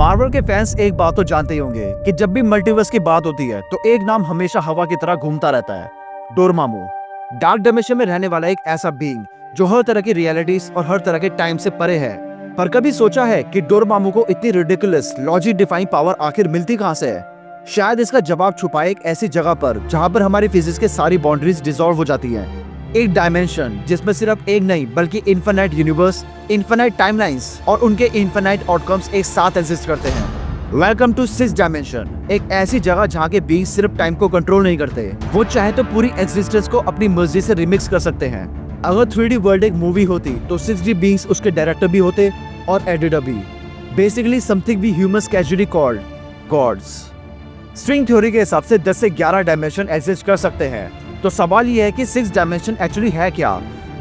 Marvel के fans एक बात तो जानते ही होंगे कि जब भी मल्टीवर्स की बात होती है तो एक नाम हमेशा हवा की तरह घूमता रहता है, डोरमामू। डार्क डायमेंशन में रहने वाला एक ऐसा बीइंग जो हर तरह की रियलिटीज और हर तरह के टाइम से परे है। पर कभी सोचा है कि डोरमामू को इतनी रिडिकुलस लॉजिक डिफाइंग पावर आखिर मिलती कहां से है? शायद इसका जवाब छुपा है एक ऐसी जगह पर जहां पर हमारी फिजिक्स के सारी बाउंड्रीज डिसॉल्व हो जाती हैं। एक डायमेंशन जिसमें सिर्फ एक नहीं बल्कि इन्फिनाइट यूनिवर्स, इन्फिनाइट टाइमलाइंस और उनके इन्फिनाइट आउटकम्स एक साथ एग्जिस्ट करते हैं। वेलकम टू सिक्स डायमेंशन, एक ऐसी जगह जहाँ के बीइंग्स सिर्फ टाइम को कंट्रोल नहीं करते, वो चाहे तो पूरी एग्जिस्टेंस को अपनी मर्जी से रिमिक्स कर सकते हैं। अगर 3D वर्ल्ड एक मूवी होती तो 6D बीइंग्स उसके डायरेक्टर भी होते और एडिटर भी। Basically something we humans casually called gods. String theory के हिसाब से 10 से 11 डायमेंशन एग्जिस्ट कर सकते हैं। तो सवाल ये है कि 6 डायमेंशन एक्चुअली है क्या?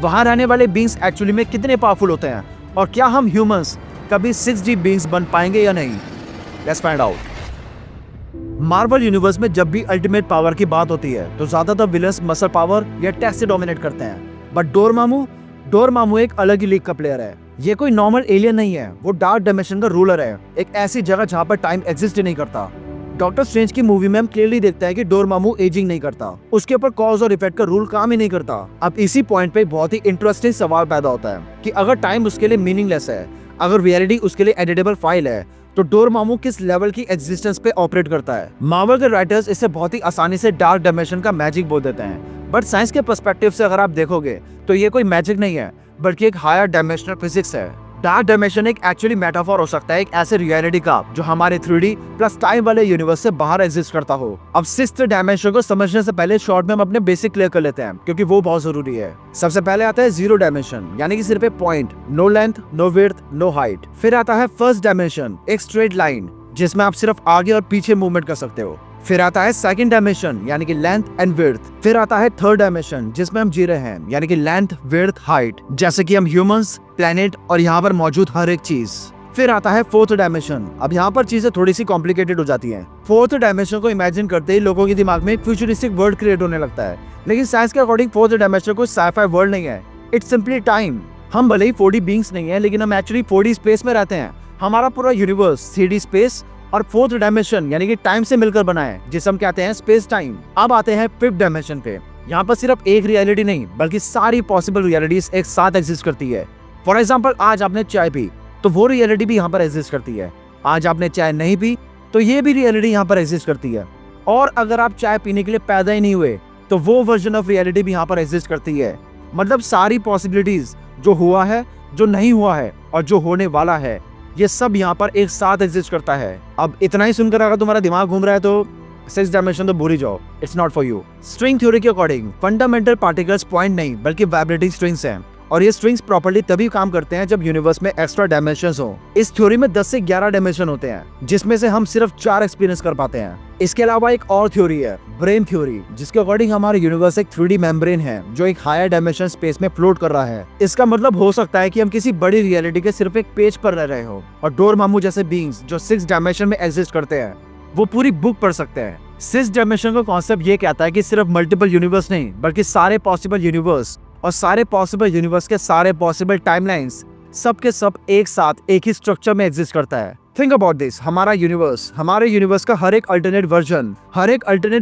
वहां रहने वाले बीइंग्स एक्चुअली में कितने पावरफुल होते हैं? और क्या हम ह्यूमंस कभी 6D बीइंग्स बन पाएंगे या नहीं? Let's find out. Marvel universe में जब भी अल्टीमेट पावर की बात होती है तो ज्यादातर विलन्स मसल पावर या टेक से डोमिनेट करते हैं। बट डोरमामू एक अलग ही लीग का प्लेयर है। ये कोई नॉर्मल एलियन नहीं है, वो डार्क डायमेंशन का रूलर है, एक ऐसी जगह जहाँ पर टाइम एग्जिस्ट ही नहीं करता। डॉक्टर स्ट्रेंज की मूवी में हम क्लियरली देखते हैं कि डोरमामू एजिंग नहीं करता, उसके ऊपर कॉज और इफेक्ट का रूल काम ही नहीं करता। अब इसी पॉइंट पे बहुत ही इंटरेस्टिंग सवाल पैदा होता है कि अगर टाइम उसके लिए मीनिंगलेस है, अगर रियलिटी उसके लिए एडिटेबल फाइल है, तो डोरमामू किस लेवल की एग्जिस्टेंस पे ऑपरेट करता है? मार्वल के राइटर्स इसे बहुत ही आसानी से डार्क डायमेंशन का मैजिक बोल देते हैं, बट साइंस के पर्सपेक्टिव से अगर आप देखोगे तो ये कोई मैजिक नहीं है बल्कि एक हायर डायमेंशनल फिजिक्स है। डार्क डायमेंशन एक एक्चुअली मेटाफोर हो सकता है एक ऐसे रियलिटी का जो हमारे 3D प्लस टाइम वाले यूनिवर्स से बाहर एग्जिस्ट करता हो। अब 6th डायमेंशन को समझने से पहले शॉर्ट में हम अपने बेसिक क्लियर कर लेते हैं क्योंकि वो बहुत जरूरी है। सबसे पहले आता है 0 डायमेंशन, यानी कि सिर्फ एक point, no length, no width, no height. फिर आता है फर्स्ट डायमेंशन, एक स्ट्रेट लाइन जिसमें आप सिर्फ आगे और पीछे मूवमेंट कर सकते हो। फिर आता है सेकंड डायमेंशन, यानी कि लेंथ एंड विड्थ। फिर आता है थर्ड डायमेंशन जिसमें हम जी रहे हैं, यानी कि लेंथ, विड्थ, हाइट, जैसे कि हम ह्यूमंस, प्लेनेट और यहाँ पर मौजूद हर एक चीज। फिर आता है फोर्थ डायमेंशन। अब यहाँ पर चीजें थोड़ी सी कॉम्प्लिकेटेड हो जाती हैं। फोर्थ डायमेंशन को इमेजिन करते ही लोगों के दिमाग में एक फ्यूचरिस्टिक वर्ल्ड क्रिएट होने लगता है, लेकिन साइंस के अकॉर्डिंग फोर्थ डायमेंशन कोई साइफाई वर्ल्ड नहीं है, इट्स सिंपली टाइम। हम भले ही 4D बीइंग्स नहीं है, लेकिन हम एक्चुअली 4D स्पेस में रहते हैं। हमारा पूरा यूनिवर्स 3D स्पेस और फोर्थ डायमेंशन यानी कि टाइम से मिलकर बना है, जिसे हम कहते हैं स्पेस टाइम। अब आते हैं फिफ्थ डायमेंशन पे। यहाँ पर सिर्फ एक रियलिटी नहीं बल्कि सारी पॉसिबल रियलिटीज एक साथ एग्जिस्ट करती है। फॉर एग्जाम्पल, आज आपने चाय पी तो वो रियलिटी भी यहाँ पर एग्जिस्ट करती है। आज आपने चाय नहीं पी तो ये भी रियलिटी यहाँ पर एग्जिस्ट करती है। और अगर आप चाय पीने के लिए पैदा ही नहीं हुए तो वो वर्जन ऑफ रियलिटी भी यहाँ पर एग्जिस्ट करती है। मतलब सारी पॉसिबिलिटीज, जो हुआ है, जो नहीं हुआ है और जो होने वाला है, ये सब यहाँ पर एक साथ एग्जिस्ट करता है। अब इतना ही सुनकर अगर तुम्हारा दिमाग घूम रहा है तो 6 डायमेंशन तो भूल ही जाओ, it's not for you. String theory के अकॉर्डिंग फंडामेंटल पार्टिकल्स पॉइंट नहीं बल्कि वाइब्रेटिंग स्ट्रिंग्स हैं, और ये स्ट्रिंग्स प्रॉपर्ली तभी काम करते हैं जब यूनिवर्स में एक्स्ट्रा डायमेंशंस हो। इस थ्योरी में 10 से 11 डायमेंशन होते हैं, जिसमें से हम सिर्फ 4 एक्सपीरियंस कर पाते हैं। इसके अलावा एक और थ्योरी है, ब्रेन थ्योरी, जिसके अकॉर्डिंग हमारे यूनिवर्स एक 3D मेम्ब्रेन है जो एक हायर डायमेंशन स्पेस में फ्लोट कर रहा है। इसका मतलब हो सकता है कि हम किसी बड़ी रियलिटी के सिर्फ एक पेज पर रह रहे हो, और डोरमामू जैसे बीइंग्स जो 6 डायमेंशन में एग्जिस्ट करते हैं वो पूरी बुक पढ़ सकते हैं। 6 डायमेंशन का कॉन्सेप्ट ये कहता है कि सिर्फ मल्टीपल यूनिवर्स नहीं बल्कि सारे पॉसिबल यूनिवर्स और सारे पॉसिबल यूनिवर्स के सारे पॉसिबल टाइमलाइंस सब के सब एक साथ एक ही स्ट्रक्चर में एग्जिस्ट करता है। थिंक अबाउट दिस, हमारे यूनिवर्स का हर एक अल्टरनेट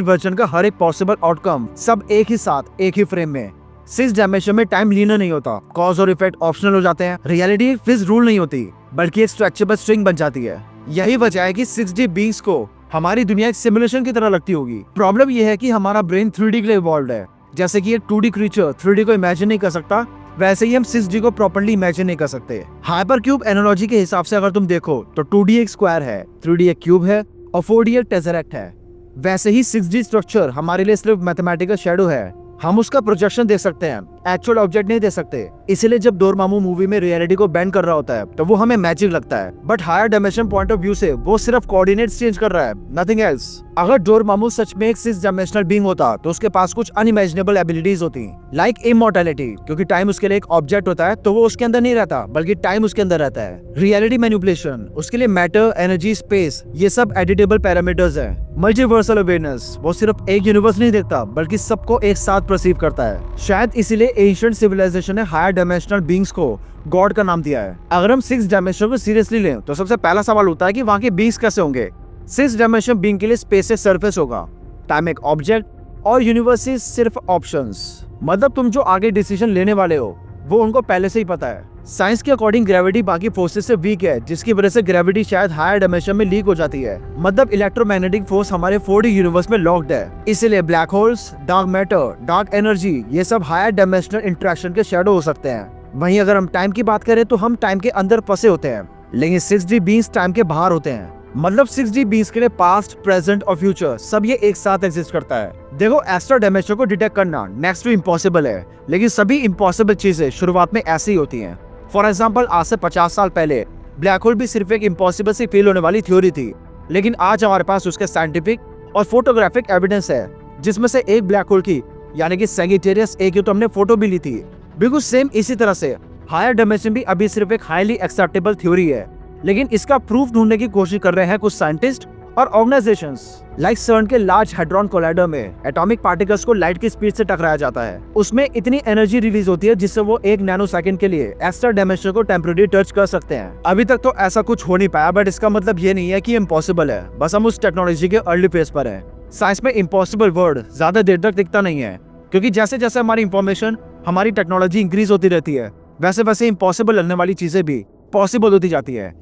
वर्जन का हर एक पॉसिबल आउटकम सब एक ही साथ एक ही फ्रेम में। 6 डायमेंशन में टाइम लीनियर नहीं होता, कॉज और इफेक्ट ऑप्शनल हो जाते हैं, रियलिटी एक फिक्स्ड रूल नहीं होती बल्कि एक स्ट्रेचेबल स्ट्रिंग बन जाती है। यही वजह है कि 6D बीइंग्स को हमारी दुनिया एक सिमुलेशन की तरह लगती होगी। प्रॉब्लम यह है कि हमारा ब्रेन 3D के लिए इवॉल्व्ड है। जैसे कि एक 2D क्रीचर 3D को इमेजिन नहीं कर सकता, वैसे ही हम 6D को प्रॉपर्ली इमेजिन नहीं कर सकते। हाइपर क्यूब एनालॉजी के हिसाब से अगर तुम देखो तो 2D एक स्क्वायर है, 3D एक क्यूब है और 4D एक टेसरेक्ट है। वैसे ही 6D स्ट्रक्चर हमारे लिए सिर्फ मैथमेटिकल शैडो है, हम उसका प्रोजेक्शन देख सकते हैं, एक्चुअल ऑब्जेक्ट नहीं देख सकते। इसलिए जब डोरमामू मूवी में रियलिटी को बेंड कर रहा होता है तो वो हमें मैजिक लगता है, but higher dimension point of view से वो सिर्फ कोऑर्डिनेट्स चेंज कर रहा है, नथिंग एल्स। अगर डोरमामू सच में एक 6 डायमेंशनल बीइंग होता तो उसके पास कुछ अनइमेजिनेबल एबिलिटीज होती, लाइक इमॉर्टैलिटी, क्योंकि टाइम उसके लिए एक ऑब्जेक्ट होता है तो वो उसके अंदर नहीं रहता बल्कि टाइम उसके अंदर रहता है। रियलिटी मैनिपुलेशन, उसके लिए मैटर, एनर्जी, स्पेस, ये सब एडिटेबल पैरामीटर्स है। मल्टीवर्सल अवेयरनेस, वो सिर्फ एक यूनिवर्स नहीं देखता बल्कि सबको एक साथ परसीव करता है। शायद इसीलिए एंशिएंट सिविलाइजेशन ने हायर डायमेंशनल बीइंग्स को गॉड का नाम दिया है। अगर हम 6 डायमेंशन को सीरियसली लें तो सबसे पहला सवाल होता है कि वहां के बीइंग्स कैसे होंगे। 6 डायमेंशन बीइंग के लिए स्पेस से सरफेस होगा, टाइम एक ऑब्जेक्ट और यूनिवर्स सिर्फ ऑप्शंस। मतलब तुम जो आगे डिसीजन लेने वाले हो वो उनको पहले से ही पता है। साइंस के अकॉर्डिंग ग्रेविटी बाकी फोर्सेस से वीक है, जिसकी वजह से ग्रेविटी शायद हायर डायमेंशन में लीक हो जाती है। मतलब इलेक्ट्रोमैग्नेटिक फोर्स हमारे 4D यूनिवर्स में लॉक्ड है, इसीलिए black holes, dark matter, dark energy, ये सब हायर डायमेंशनल इंटरेक्शन के शैडो हो सकते हैं। वहीं अगर हम टाइम की बात करें तो हम टाइम के अंदर फंसे होते हैं, लेकिन 6D बीइंग्स टाइम के बाहर होते हैं। मतलब 6D बीइंग्स के लिए पास्ट, प्रेजेंट और फ्यूचर सब ये एक साथ एग्जिस्ट करता है। देखो, एस्ट्रा डायमेंशन को डिटेक्ट करना नेक्स्ट टू इम्पॉसिबल है, लेकिन सभी इम्पॉसिबल चीजें शुरुआत में ऐसी ही होती हैं। फॉर एग्जाम्पल, आज से 50 साल पहले ब्लैक होल भी सिर्फ एक इम्पॉसिबल सी फील होने वाली थ्योरी थी, लेकिन आज हमारे पास उसके साइंटिफिक और फोटोग्राफिक एविडेंस है, जिसमें से एक ब्लैक होल की यानी कि सैजिटेरियस ए की तो हमने फोटो भी ली थी। बिल्कुल सेम इसी तरह से हायर डायमेंशन भी अभी सिर्फ एक हाईली एक्सेप्टेबल थ्योरी है, लेकिन इसका प्रूफ ढूंढने की कोशिश कर रहे हैं कुछ साइंटिस्ट और ऑर्गेनाइजेशंस। लाइक सर्न के लार्ज हैड्रॉन कोलाइडर में एटॉमिक पार्टिकल्स को लाइट की स्पीड से टकराया जाता है। उसमें इतनी एनर्जी रिलीज होती है जिससे वो 1 नैनो सेकंड के लिए एक्स्ट्रा डायमेंशन को टेम्परेरी टच कर सकते हैं। अभी तक तो ऐसा कुछ हो नहीं पाया, बट इसका मतलब ये नहीं है कि इम्पॉसिबल है, बस हम उस टेक्नोलॉजी के अर्ली फेज पर है। साइंस में इम्पॉसिबल वर्ड ज्यादा देर तक दिखता नहीं है, क्योंकि जैसे जैसे हमारी इंफॉर्मेशन, हमारी टेक्नोलॉजी इंक्रीज होती रहती है, वैसे वैसे इम्पॉसिबल लगने वाली चीजें भी पॉसिबल होती जाती है।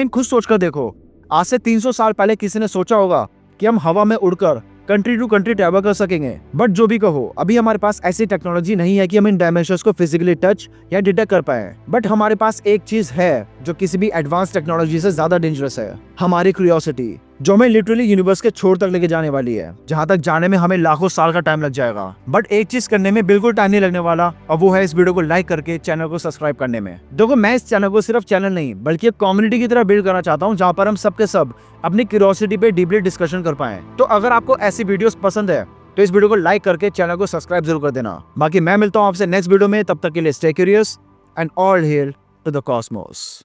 खुद सोचकर देखो, आज से 300 साल पहले किसी ने सोचा होगा कि हम हवा में उड़कर कंट्री टू कंट्री ट्रैवल कर सकेंगे। बट जो भी कहो, अभी हमारे पास ऐसी टेक्नोलॉजी नहीं है कि हम इन डायमेंशंस को फिजिकली टच या डिटेक्ट कर पाए। बट हमारे पास एक चीज है जो किसी भी एडवांस टेक्नोलॉजी से ज्यादा डेंजरस है, हमारी क्यूरियोसिटी, जो हमें लिटरली यूनिवर्स के छोर तक लेके जाने वाली है, जहाँ तक जाने में हमें लाखों साल का टाइम लग जाएगा। बट एक चीज करने में बिल्कुल टाइम नहीं लगने वाला, और वो है इस वीडियो को लाइक करके चैनल को सब्सक्राइब करने में। देखो, मैं इस चैनल को सिर्फ चैनल नहीं बल्कि एक कम्युनिटी की तरह बिल्ड करना चाहता हूँ, जहाँ पर हम सबके सब अपनी क्यूरियोसिटी पे डीपली डिस्कशन कर पाए। तो अगर आपको ऐसी वीडियोस पसंद है तो इस वीडियो को लाइक करके चैनल को सब्सक्राइब जरूर कर देना। बाकी मैं मिलता हूँ आपसे नेक्स्ट वीडियो में, तब तक के लिए stay curious and all hail to the Cosmos.